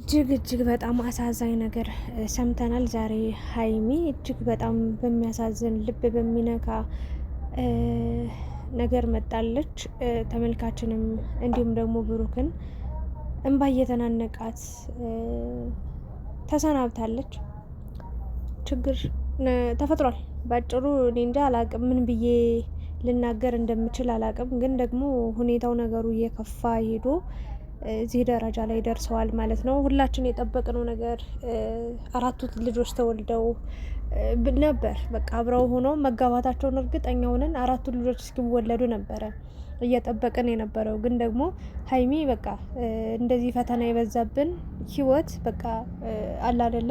እጅግ በጣም አሳዛኝ ነገር ሰምተናል ዛሬ። ሀይሚ እጅግ በጣም በሚያሳዝን ልብ በሚነካ ነገር መጣለች። ተመልካችንም እንዲሁም ደግሞ ብሩክን እንባ እየተናነቃት ተሰናብታለች። ችግር ተፈጥሯል። ባጭሩ እኔ እንጃ አላቅም፣ ምን ብዬ ልናገር እንደምችል አላቅም። ግን ደግሞ ሁኔታው ነገሩ እየከፋ ሄዶ እዚህ ደረጃ ላይ ደርሰዋል ማለት ነው። ሁላችን የጠበቅነው ነገር አራቱ ልጆች ተወልደው ነበር። በቃ አብረው ሆነው መጋባታቸውን እርግጠኛ ሆነን አራቱ ልጆች እስኪወለዱ ነበረ እየጠበቅን የነበረው። ግን ደግሞ ሀይሚ በቃ እንደዚህ ፈተና የበዛብን ህይወት በቃ አለ አይደለ፣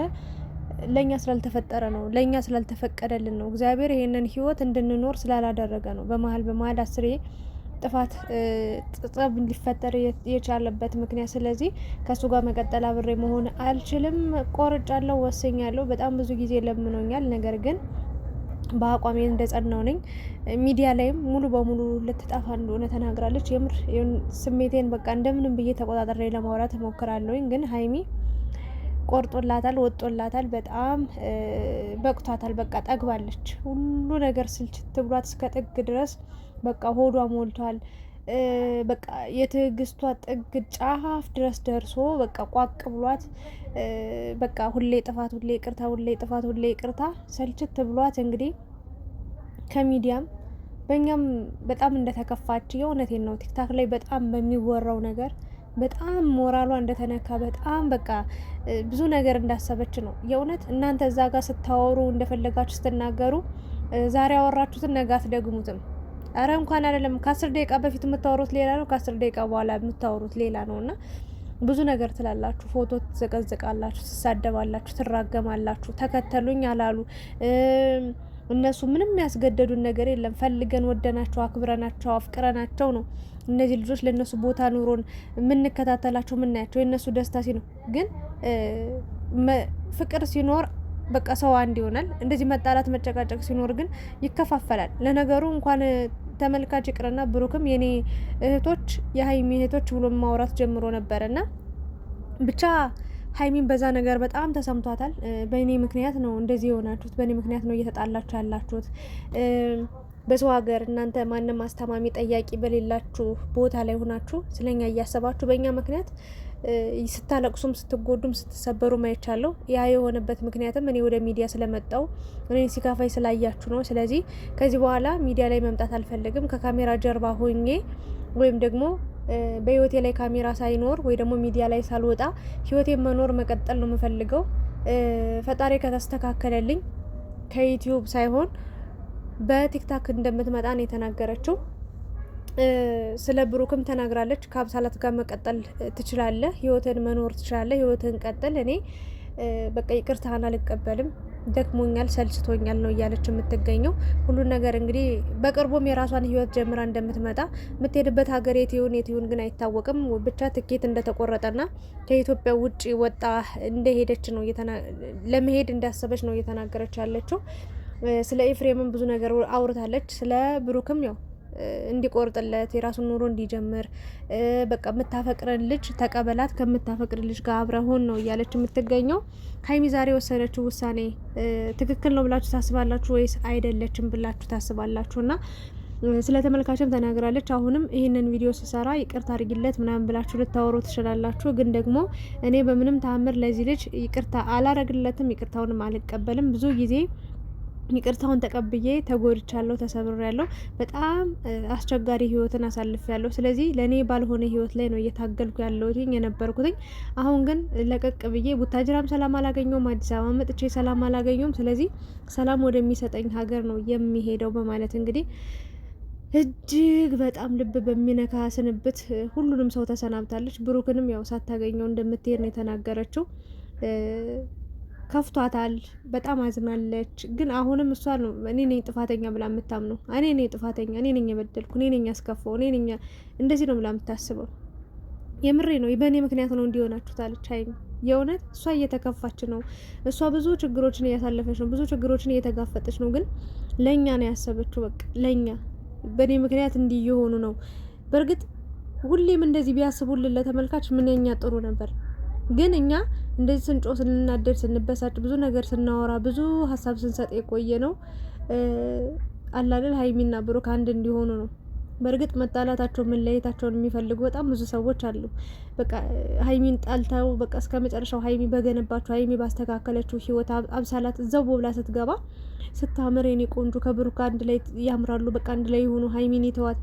ለእኛ ስላልተፈጠረ ነው፣ ለእኛ ስላልተፈቀደልን ነው። እግዚአብሔር ይሄንን ህይወት እንድንኖር ስላላደረገ ነው። በመሀል አስሬ ጥፋት ጸብ ሊፈጠር የቻለበት ምክንያት። ስለዚህ ከሱ ጋር መቀጠል አብሬ መሆን አልችልም፣ ቆርጫለሁ፣ ወሰኛለሁ። በጣም ብዙ ጊዜ ለምኖኛል፣ ነገር ግን በአቋሜ እንደጸናው ነኝ። ሚዲያ ላይም ሙሉ በሙሉ ልትጠፋ እንደሆነ ተናግራለች። የምር ስሜቴን በቃ እንደምንም ብዬ ተቆጣጠሬ ለማውራት እሞክራለሁኝ። ግን ሀይሚ ቆርጦላታል፣ ወጦላታል፣ በጣም በቅቷታል። በቃ ጠግባለች። ሁሉ ነገር ስልችት ብሏት እስከ ጥግ ድረስ በቃ ሆዷ ሞልቷል። በቃ የትዕግስቷ ጥግ ጫፍ ድረስ ደርሶ በቃ ቋቅ ብሏት በቃ ሁሌ ጥፋት፣ ሁሌ ይቅርታ፣ ሁሌ ጥፋት፣ ሁሌ ይቅርታ ሰልችት ብሏት እንግዲህ ከሚዲያም በእኛም በጣም እንደተከፋች የእውነቴን ነው። ቲክታክ ላይ በጣም በሚወራው ነገር በጣም ሞራሏ እንደተነካ በጣም በቃ ብዙ ነገር እንዳሰበች ነው የእውነት። እናንተ እዛ ጋር ስታወሩ እንደፈለጋችሁ ስትናገሩ ዛሬ ያወራችሁትን ነገ አትደግሙትም። አረ እንኳን አይደለም ከ10 ደቂቃ በፊት የምታወሩት ሌላ ነው፣ ከ10 ደቂቃ በኋላ የምታወሩት ሌላ ነው። እና ብዙ ነገር ትላላችሁ፣ ፎቶ ትዘቀዝቃላችሁ፣ ትሳደባላችሁ፣ ትራገማላችሁ። ተከተሉኝ አላሉ እነሱ ምንም ያስገደዱን ነገር የለም። ፈልገን ወደናቸው፣ አክብረናቸው፣ አፍቅረናቸው ነው እነዚህ ልጆች ለነሱ ቦታ ኑሮን የምንከታተላቸው የምናያቸው። የነሱ ደስታ ሲኖር ግን ፍቅር ሲኖር በቃ ሰው አንድ ይሆናል። እንደዚህ መጣላት መጨቃጨቅ ሲኖር ግን ይከፋፈላል። ለነገሩ እንኳን ተመልካች ይቅርና ብሩክም የኔ እህቶች የሀይሚ እህቶች ብሎ ማውራት ጀምሮ ነበርና ብቻ ሀይሚን በዛ ነገር በጣም ተሰምቷታል። በእኔ ምክንያት ነው እንደዚህ የሆናችሁት፣ በእኔ ምክንያት ነው እየተጣላችሁ ያላችሁት። በሰው ሀገር እናንተ ማንም አስተማሚ ጠያቂ በሌላችሁ ቦታ ላይ ሆናችሁ ስለኛ እያሰባችሁ በእኛ ምክንያት ስታለቅሱም ስትጎዱም ስትሰበሩ ማይቻለሁ። ያ የሆነበት ምክንያትም እኔ ወደ ሚዲያ ስለመጣው እኔ ሲካፋይ ስላያችሁ ነው። ስለዚህ ከዚህ በኋላ ሚዲያ ላይ መምጣት አልፈልግም። ከካሜራ ጀርባ ሆኜ ወይም ደግሞ በህይወቴ ላይ ካሜራ ሳይኖር ወይ ደግሞ ሚዲያ ላይ ሳልወጣ ህይወቴን መኖር መቀጠል ነው የምፈልገው። ፈጣሪ ከተስተካከለልኝ ከዩቲዩብ ሳይሆን በቲክታክ እንደምትመጣ ነው የተናገረችው። ስለ ብሩክም ተናግራለች። ከአብሳላት ጋር መቀጠል ትችላለህ፣ ህይወትን መኖር ትችላለህ፣ ህይወትን ቀጥል። እኔ በቃ ይቅርታህን አልቀበልም፣ ደክሞኛል፣ ሰልችቶኛል ነው እያለች የምትገኘው። ሁሉን ነገር እንግዲህ በቅርቡም የራሷን ህይወት ጀምራ እንደምትመጣ የምትሄድበት ሀገር የት ይሁን ግን አይታወቅም። ብቻ ትኬት እንደተቆረጠና ከኢትዮጵያ ውጭ ወጣ እንደሄደች ነው ለመሄድ እንዳሰበች ነው እየተናገረች ያለችው። ስለ ኤፍሬምም ብዙ ነገር አውርታለች። ስለ ብሩክም ያው እንዲቆርጥለት የራሱን ኑሮ እንዲጀምር በቃ የምታፈቅረን ልጅ ተቀበላት፣ ከምታፈቅር ልጅ ጋር አብረሆን ነው እያለች የምትገኘው። ሀይሚ ዛሬ የወሰነችው ውሳኔ ትክክል ነው ብላችሁ ታስባላችሁ ወይስ አይደለችም ብላችሁ ታስባላችሁ? እና ስለ ተመልካችም ተናግራለች። አሁንም ይህንን ቪዲዮ ስሰራ ይቅርታ አድርጊለት ምናምን ብላችሁ ልታወሩ ትችላላችሁ። ግን ደግሞ እኔ በምንም ተአምር ለዚህ ልጅ ይቅርታ አላረግለትም፣ ይቅርታውንም አልቀበልም። ብዙ ጊዜ ይቅርታውን ተቀብዬ ተጎድቻለሁ፣ ተሰብሬያለሁ። በጣም አስቸጋሪ ህይወትን አሳልፌያለሁ። ስለዚህ ለኔ ባልሆነ ህይወት ላይ ነው እየታገልኩ ያለሁትኝ የነበርኩትኝ። አሁን ግን ለቀቅ ብዬ ቡታጅራም ሰላም አላገኘውም፣ አዲስ አበባ መጥቼ ሰላም አላገኘውም። ስለዚህ ሰላም ወደሚሰጠኝ ሀገር ነው የሚሄደው በማለት እንግዲህ እጅግ በጣም ልብ በሚነካ ስንብት ሁሉንም ሰው ተሰናብታለች። ብሩክንም ያው ሳታገኘው እንደምትሄድ ነው የተናገረችው። ከፍቷታል፣ በጣም አዝናለች። ግን አሁንም እሷ ነው እኔ ነኝ ጥፋተኛ ብላ የምታምነው። እኔ ነኝ ጥፋተኛ፣ እኔ ነኝ የበደልኩ፣ እኔ ነኝ ያስከፋው፣ እኔ ነኝ እንደዚህ ነው ብላ የምታስበው። የምሬ ነው። በእኔ ምክንያት ነው እንዲሆናችሁት አለች ሀይሚ። የእውነት እሷ እየተከፋች ነው። እሷ ብዙ ችግሮችን እያሳለፈች ነው፣ ብዙ ችግሮችን እየተጋፈጠች ነው። ግን ለእኛ ነው ያሰበችው። በቃ ለእኛ በእኔ ምክንያት እንዲህ እየሆኑ ነው። በእርግጥ ሁሌም እንደዚህ ቢያስቡልን ለተመልካች ምንኛ ጥሩ ነበር። ግን እኛ እንደዚህ ስንጮ ስንናደድ ስንበሳጭ ብዙ ነገር ስናወራ ብዙ ሀሳብ ስንሰጥ የቆየ ነው አላደል ሀይሚና ብሩክ አንድ እንዲሆኑ ነው። በእርግጥ መጣላታቸው መለያየታቸውን የሚፈልጉ በጣም ብዙ ሰዎች አሉ። በቃ ሀይሚን ጣልተው በቃ እስከ መጨረሻው ሀይሚ በገነባቸው ሀይሚ ባስተካከለችው ህይወት አብሳላት እዛው ቦብላ ስትገባ ስታምር የኔ ቆንጆ ከብሩክ አንድ ላይ ያምራሉ። በቃ አንድ ላይ የሆኑ ሀይሚን ይተዋት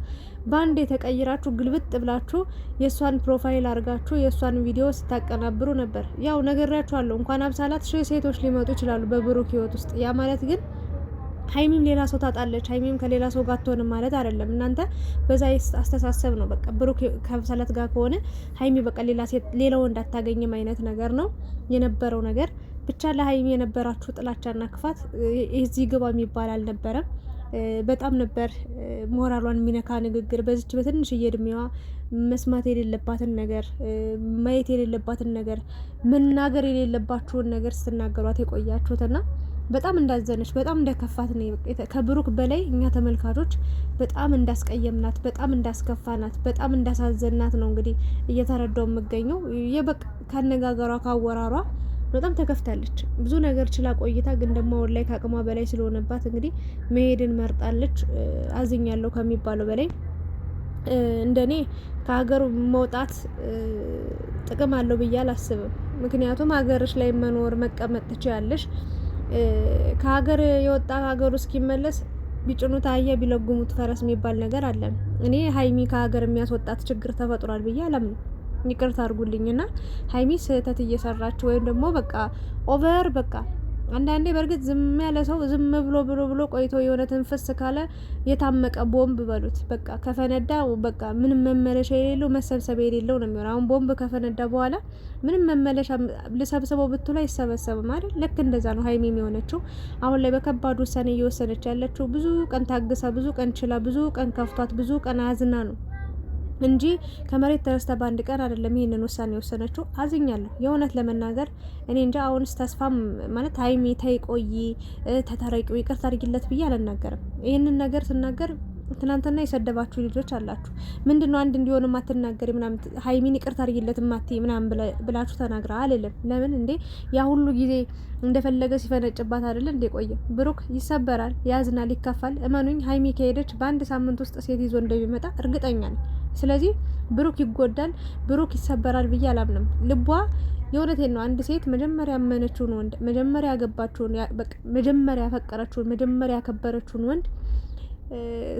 በአንድ የተቀይራችሁ ግልብጥ ብላችሁ የእሷን ፕሮፋይል አድርጋችሁ የእሷን ቪዲዮ ስታቀናብሩ ነበር። ያው ነግሬያችኋለሁ። እንኳን አብሳላት ሴቶች ሊመጡ ይችላሉ በብሩክ ህይወት ውስጥ። ያ ማለት ግን ሀይሚም ሌላ ሰው ታጣለች፣ ሀይሚም ከሌላ ሰው ጋር አትሆንም ማለት አይደለም። እናንተ በዛ አስተሳሰብ ነው በቃ ብሩክ ከብሳላት ጋር ከሆነ ሀይሚ በቃ ሌላ ሴት ሌላ ወንድ አታገኝም አይነት ነገር ነው የነበረው ነገር። ብቻ ለሀይሚ የነበራችሁ ጥላቻና ክፋት እዚህ ግባ የሚባል አልነበረም። በጣም ነበር ሞራሏን የሚነካ ንግግር በዚች በትንሽዬ እድሜዋ መስማት የሌለባትን ነገር ማየት የሌለባትን ነገር መናገር የሌለባችሁን ነገር ስትናገሯት የቆያችሁትና በጣም እንዳዘነች በጣም እንደከፋት ነው። ከብሩክ በላይ እኛ ተመልካቾች በጣም እንዳስቀየምናት በጣም እንዳስከፋናት በጣም እንዳሳዘናት ነው እንግዲህ እየተረዳው የምገኘው። የበቃ ካነጋገሯ ካወራሯ በጣም ተከፍታለች። ብዙ ነገር ችላ ቆይታ ግን ደግሞ አሁን ላይ ከአቅሟ በላይ ስለሆነባት እንግዲህ መሄድን መርጣለች። አዝኛለሁ ከሚባለው በላይ። እንደኔ ከሀገሩ መውጣት ጥቅም አለው ብዬ አላስብም። ምክንያቱም ሀገርሽ ላይ መኖር መቀመጥ ትችያለሽ። ከሀገር የወጣ ሀገሩ እስኪመለስ ቢጭኑት አህያ ቢለጉሙት ፈረስ የሚባል ነገር አለ። እኔ ሀይሚ ከሀገር የሚያስወጣት ችግር ተፈጥሯል ብዬ አላምንም። ይቅርታ አድርጉልኝና ሀይሚ ስህተት እየሰራች ወይም ደግሞ በቃ ኦቨር በቃ አንዳንዴ በእርግጥ ዝም ያለ ሰው ዝም ብሎ ቆይቶ የሆነ ትንፍስ ካለ የታመቀ ቦምብ በሉት በቃ ከፈነዳ በቃ ምንም መመለሻ የሌለው መሰብሰብ የሌለው ነው የሚሆነው። አሁን ቦምብ ከፈነዳ በኋላ ምንም መመለሻ ልሰብስበው ብትሉ አይሰበሰብም አይደል? ልክ እንደዛ ነው ሀይሚ የሆነችው። አሁን ላይ በከባድ ውሳኔ እየወሰነች ያለችው ብዙ ቀን ታግሳ ብዙ ቀን ችላ ብዙ ቀን ከፍቷት ብዙ ቀን አዝና ነው እንጂ ከመሬት ተነስታ በአንድ ቀን አይደለም ይሄንን ውሳኔ የወሰነችው። አዝኛለሁ የእውነት ለመናገር እኔ እንጃ። አሁንስ ተስፋም ማለት ሀይሚ ተይ ቆይ ተታረቂው ይቅርታ አድርጊለት ብዬ አልናገርም። ይሄንን ነገር ስናገር ትናንትና የሰደባችሁ ልጆች አላችሁ። ምንድነው አንድ እንዲሆን ማትናገሪ ምናምን ሀይሚን ይቅርታ አድርጊለት ማቲ ምናምን ብላችሁ ተናግራ አልልም። ለምን እንዴ ያ ሁሉ ጊዜ እንደፈለገ ሲፈነጭባት አይደል እንዴ? ቆየ ብሩክ ይሰበራል፣ ያዝናል፣ ይከፋል። እመኑኝ ሀይሚ ከሄደች በአንድ ሳምንት ውስጥ ሴት ይዞ እንደሚመጣ እርግጠኛ ነኝ። ስለዚህ ብሩክ ይጎዳል፣ ብሩክ ይሰበራል ብዬ አላምንም። ልቧ የእውነቴን ነው። አንድ ሴት መጀመሪያ ያመነችውን ወንድ መጀመሪያ ያገባችውን መጀመሪያ ያፈቀረችውን መጀመሪያ ያከበረችውን ወንድ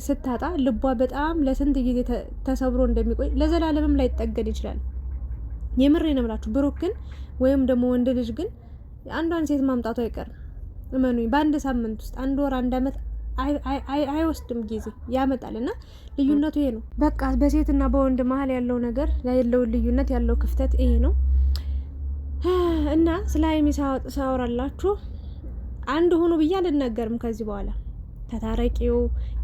ስታጣ ልቧ በጣም ለስንት ጊዜ ተሰብሮ እንደሚቆይ ለዘላለምም ላይጠገን ይችላል። የምሬ ነው የምላችሁ። ብሩክ ግን ወይም ደግሞ ወንድ ልጅ ግን አንዷን ሴት ማምጣቱ አይቀርም። እመኑኝ በአንድ ሳምንት ውስጥ አንድ ወር አንድ አመት አይወስድም ጊዜ ያመጣል። እና ልዩነቱ ይሄ ነው። በቃ በሴትና በወንድ መሀል ያለው ነገር ያለውን ልዩነት ያለው ክፍተት ይሄ ነው። እና ስለ ሀይሚ ሳወራላችሁ አንድ ሆኑ ብዬ አልናገርም ከዚህ በኋላ ተታረቂው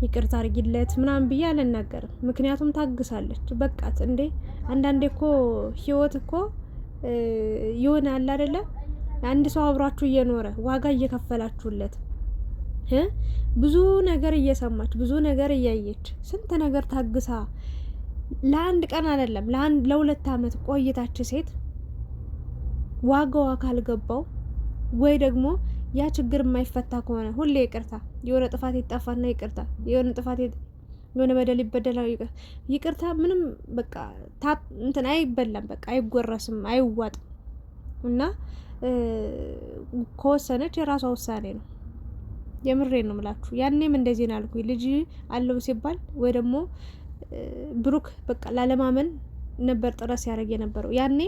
ይቅርታ አርጊለት ምናምን ብዬ አልናገርም። ምክንያቱም ታግሳለች። በቃት እንዴ አንዳንዴ እኮ ህይወት እኮ ይሆን አለ አይደለ? አንድ ሰው አብራችሁ እየኖረ ዋጋ እየከፈላችሁለት ብዙ ነገር እየሰማች ብዙ ነገር እያየች ስንት ነገር ታግሳ ለአንድ ቀን አይደለም ለሁለት አመት ቆይታች ሴት ዋጋዋ ካልገባው ወይ ደግሞ ያ ችግር የማይፈታ ከሆነ ሁሌ ይቅርታ የሆነ ጥፋት ይጣፋና ይቅርታ የሆነ ጥፋት የሆነ በደል ይበደላል ይቅርታ ምንም በቃ እንትን አይበላም። በቃ አይጎረስም አይዋጥም። እና ከወሰነች የራሷ ውሳኔ ነው። የምሬን ነው ምላችሁ። ያኔም እንደዚህ ነው አልኩኝ። ልጅ አለው ሲባል ወይ ደግሞ ብሩክ በቃ ላለማመን ነበር ጥረት ሲያደርግ የነበረው። ያኔ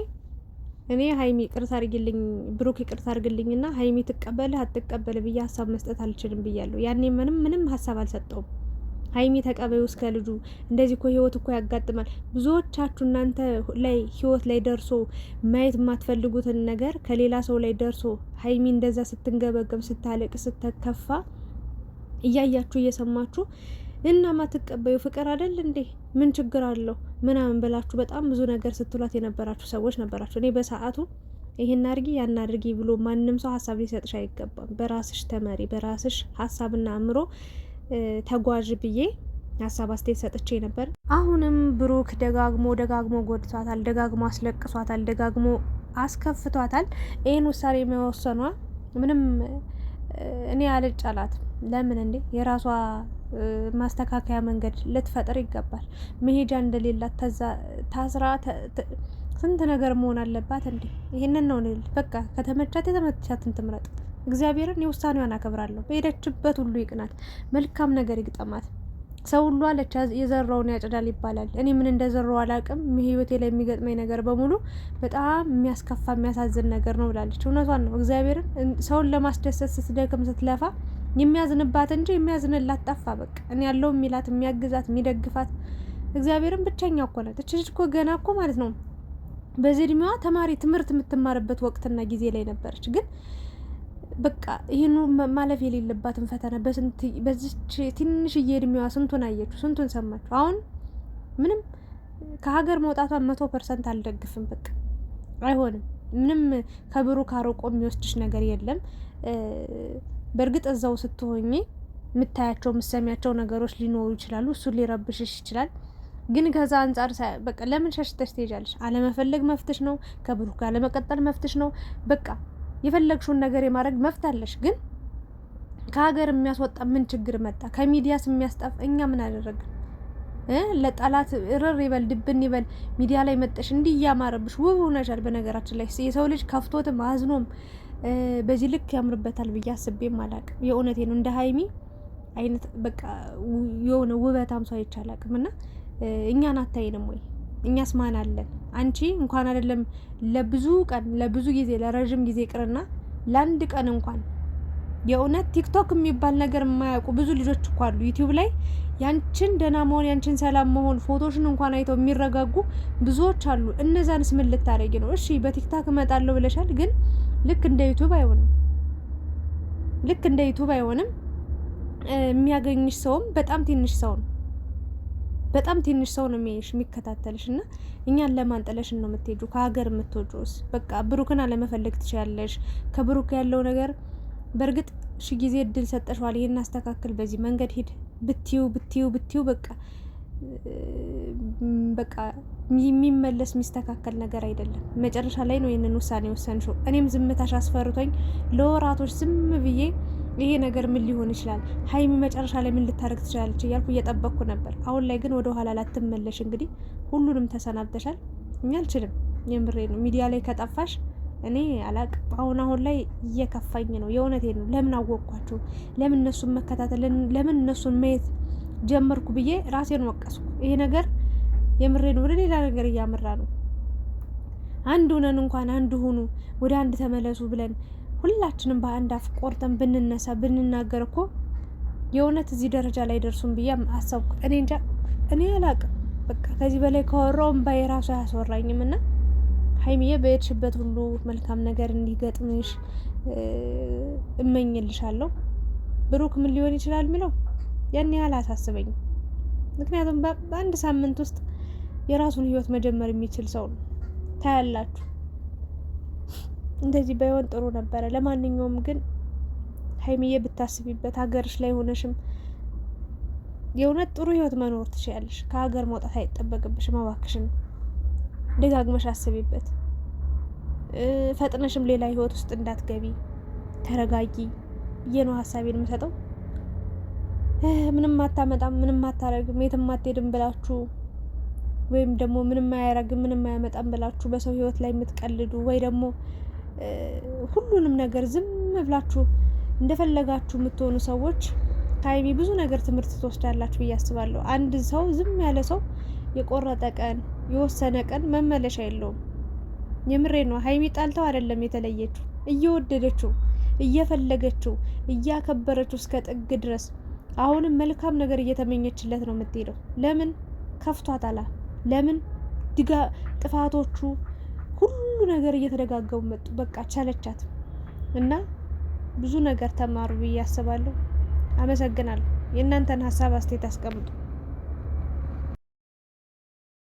እኔ ሀይሚ ይቅርታ አድርግልኝ ብሩክ ይቅርታ አድርግልኝና ሀይሚ ትቀበልህ አትቀበል ብዬ ሀሳብ መስጠት አልችልም ብያለሁ። ያኔ ምንም ሀሳብ አልሰጠውም። ሀይሚ ተቀበዩ እስከ ልጁ እንደዚህ እኮ ህይወት እኮ ያጋጥማል። ብዙዎቻችሁ እናንተ ላይ ህይወት ላይ ደርሶ ማየት የማትፈልጉትን ነገር ከሌላ ሰው ላይ ደርሶ ሀይሚ እንደዛ ስትንገበገብ ስታለቅ ስትከፋ እያያችሁ እየሰማችሁ እና ማትቀበዩ ፍቅር አይደል እንዴ ምን ችግር አለው ምናምን ብላችሁ በጣም ብዙ ነገር ስትሏት የነበራችሁ ሰዎች ነበራችሁ። እኔ በሰዓቱ ይሄን አድርጊ ያን አድርጊ ብሎ ማንም ሰው ሀሳብ ሊሰጥሽ አይገባም። በራስሽ ተመሪ፣ በራስሽ ሀሳብና አእምሮ ተጓዥ ብዬ ሀሳብ አስተያየት ሰጥቼ ነበር። አሁንም ብሩክ ደጋግሞ ጎድቷታል፣ ደጋግሞ አስለቅሷታል፣ ደጋግሞ አስከፍቷታል። ይህን ውሳኔ የሚወሰኗ ምንም እኔ አልጫላት። ለምን እንዴ የራሷ ማስተካከያ መንገድ ልትፈጥር ይገባል። መሄጃ እንደሌላት ታስራ ስንት ነገር መሆን አለባት እንዴ? ይሄንን ነው ልል በቃ ከተመቻት የተመቻትን ትምረጥ። እግዚአብሔርን የውሳኔዋን አከብራለሁ። በሄደችበት ሁሉ ይቅናት፣ መልካም ነገር ይግጠማት። ሰው ሁሉ አለች የዘራውን ያጭዳል ይባላል። እኔ ምን እንደዘራው አላውቅም። ህይወቴ ላይ የሚገጥመኝ ነገር በሙሉ በጣም የሚያስከፋ የሚያሳዝን ነገር ነው ብላለች። እውነቷን ነው። እግዚአብሔርን ሰውን ለማስደሰት ስትደክም ስትለፋ የሚያዝንባት እንጂ የሚያዝንላት ጠፋ። በቃ እኔ ያለው የሚላት የሚያግዛት የሚደግፋት እግዚአብሔርን ብቸኛ እኮ ናት። እች ልጅ እኮ ገና እኮ ማለት ነው በዚህ እድሜዋ ተማሪ ትምህርት የምትማርበት ወቅትና ጊዜ ላይ ነበረች። ግን በቃ ይህኑ ማለፍ የሌለባትን ፈተና በዚች ትንሽዬ እድሜዋ ስንቱን አየችው፣ ስንቱን ሰማችሁ። አሁን ምንም ከሀገር መውጣቷን 100% አልደግፍም። በቃ አይሆንም። ምንም ከብሩክ አርቆ የሚወስድሽ ነገር የለም። በእርግጥ እዛው ስትሆኚ የምታያቸው የምትሰሚያቸው ነገሮች ሊኖሩ ይችላሉ። እሱን ሊረብሽሽ ይችላል። ግን ከዛ አንጻር በቃ ለምን ሸሽተሽ ትሄጃለሽ? አለመፈለግ መፍትሽ ነው። ከብሩክ ጋር ለመቀጠል መፍትሽ ነው። በቃ የፈለግሽውን ነገር የማድረግ መፍት አለሽ። ግን ከሀገር የሚያስወጣ ምን ችግር መጣ? ከሚዲያስ የሚያስጠፍ እኛ ምን አደረግን? ለጠላት እርር ይበል ድብን ይበል ሚዲያ ላይ መጠሽ እንዲህ እያማረብሽ ውብ ሆነሻል። በነገራችን ላይ የሰው ልጅ ከፍቶትም አዝኖም በዚህ ልክ ያምርበታል ብዬ አስቤም አላቅም። የእውነቴ ነው። እንደ ሀይሚ አይነት በቃ የሆነ ውበታም ሰው አይቻላቅም። እና እኛን አታይንም ወይ? እኛስ ማን አለን? አንቺ እንኳን አይደለም ለብዙ ቀን ለብዙ ጊዜ ለረጅም ጊዜ ቅርና ለአንድ ቀን እንኳን የእውነት ቲክቶክ የሚባል ነገር የማያውቁ ብዙ ልጆች እኮ አሉ። ዩቲዩብ ላይ ያንቺን ደህና መሆን ያንቺን ሰላም መሆን ፎቶሽን እንኳን አይተው የሚረጋጉ ብዙዎች አሉ። እነዛንስ ምን ልታረጊ ነው? እሺ በቲክታክ እመጣለሁ ብለሻል፣ ግን ልክ እንደ ዩቲዩብ አይሆንም። ልክ እንደ ዩቲዩብ አይሆንም። የሚያገኝሽ ሰውም በጣም ትንሽ ሰው ነው። በጣም ትንሽ ሰው ነው የሚከታተልሽ። እና እኛን ለማንጠለሽ ነው የምትሄጁ? ከሀገር የምትወጪውስ? በቃ ብሩክን አለመፈለግ ትችያለሽ። ከብሩክ ያለው ነገር በእርግጥ ሺ ጊዜ እድል ሰጠሽዋል። ይሄን አስተካክል፣ በዚህ መንገድ ሂድ ብትዩ በቃ የሚመለስ የሚስተካከል ነገር አይደለም። መጨረሻ ላይ ነው ይህንን ውሳኔ ወሰንሽው። እኔም ዝምታሽ አስፈርቶኝ ለወራቶች ዝም ብዬ ይሄ ነገር ምን ሊሆን ይችላል፣ ሀይሚ መጨረሻ ላይ ምን ልታደርግ ትችላለች እያልኩ እየጠበቅኩ ነበር። አሁን ላይ ግን ወደ ኋላ ላትመለሽ። እንግዲህ ሁሉንም ተሰናብተሻል። እኛ አልችልም። የምሬ ነው። ሚዲያ ላይ ከጠፋሽ እኔ አላቅም። አሁን ላይ እየከፋኝ ነው። የእውነቴ ነው። ለምን አወቅኳቸው? ለምን እነሱን መከታተል፣ ለምን እነሱን ማየት ጀመርኩ ብዬ ራሴን ወቀስኩ። ይሄ ነገር የምሬ ነው። ወደ ሌላ ነገር እያመራ ነው። አንድ ሆነን እንኳን አንድ ሁኑ፣ ወደ አንድ ተመለሱ ብለን ሁላችንም በአንድ አፍ ቆርጠን ብንነሳ ብንናገር እኮ የእውነት እዚህ ደረጃ ላይ ደርሱም ብዬ አሰብኩ። እኔ እንጃ፣ እኔ አላቅም። በቃ ከዚህ በላይ ካወራው እምባዬ ራሱ አያስወራኝም። እና ሀይሚዬ በሄድሽበት ሁሉ መልካም ነገር እንዲገጥምሽ እመኝልሻለሁ። ብሩክ ምን ሊሆን ይችላል የሚለው ያን ያህል አሳስበኝም። ምክንያቱም በአንድ ሳምንት ውስጥ የራሱን ህይወት መጀመር የሚችል ሰው ነው። ታያላችሁ። እንደዚህ ባይሆን ጥሩ ነበረ። ለማንኛውም ግን ሀይሚዬ ብታስቢበት፣ ሀገርሽ ላይ ሆነሽም የእውነት ጥሩ ህይወት መኖር ትችያለሽ። ከሀገር መውጣት አይጠበቅብሽም። እባክሽን ደጋግመሽ አስቢበት። ፈጥነሽም ሌላ ህይወት ውስጥ እንዳትገቢ ተረጋጊ ብዬ ነው ሀሳቤን የምሰጠው። ምንም አታመጣም፣ ምንም አታረግም፣ የትም አትሄድም ብላችሁ ወይም ደግሞ ምንም አያረግም ምንም አያመጣም ብላችሁ በሰው ህይወት ላይ የምትቀልዱ ወይ ደግሞ ሁሉንም ነገር ዝም ብላችሁ እንደፈለጋችሁ የምትሆኑ ሰዎች ከሀይሚ ብዙ ነገር ትምህርት ትወስዳላችሁ ብዬ አስባለሁ። አንድ ሰው ዝም ያለ ሰው የቆረጠ ቀን የወሰነ ቀን መመለሻ የለውም። የምሬ ነው። ሀይሚ ጣልተው አይደለም የተለየችው፣ እየወደደችው እየፈለገችው እያከበረችው እስከ ጥግ ድረስ አሁንም መልካም ነገር እየተመኘችለት ነው የምትሄደው። ለምን ከፍቷታል? ለምን ጥፋቶቹ ሁሉ ነገር እየተደጋገሙ መጡ። በቃ ቻለቻት እና ብዙ ነገር ተማሩ ብዬ አስባለሁ። አመሰግናለሁ። የእናንተን ሀሳብ አስተያየት አስቀምጡ።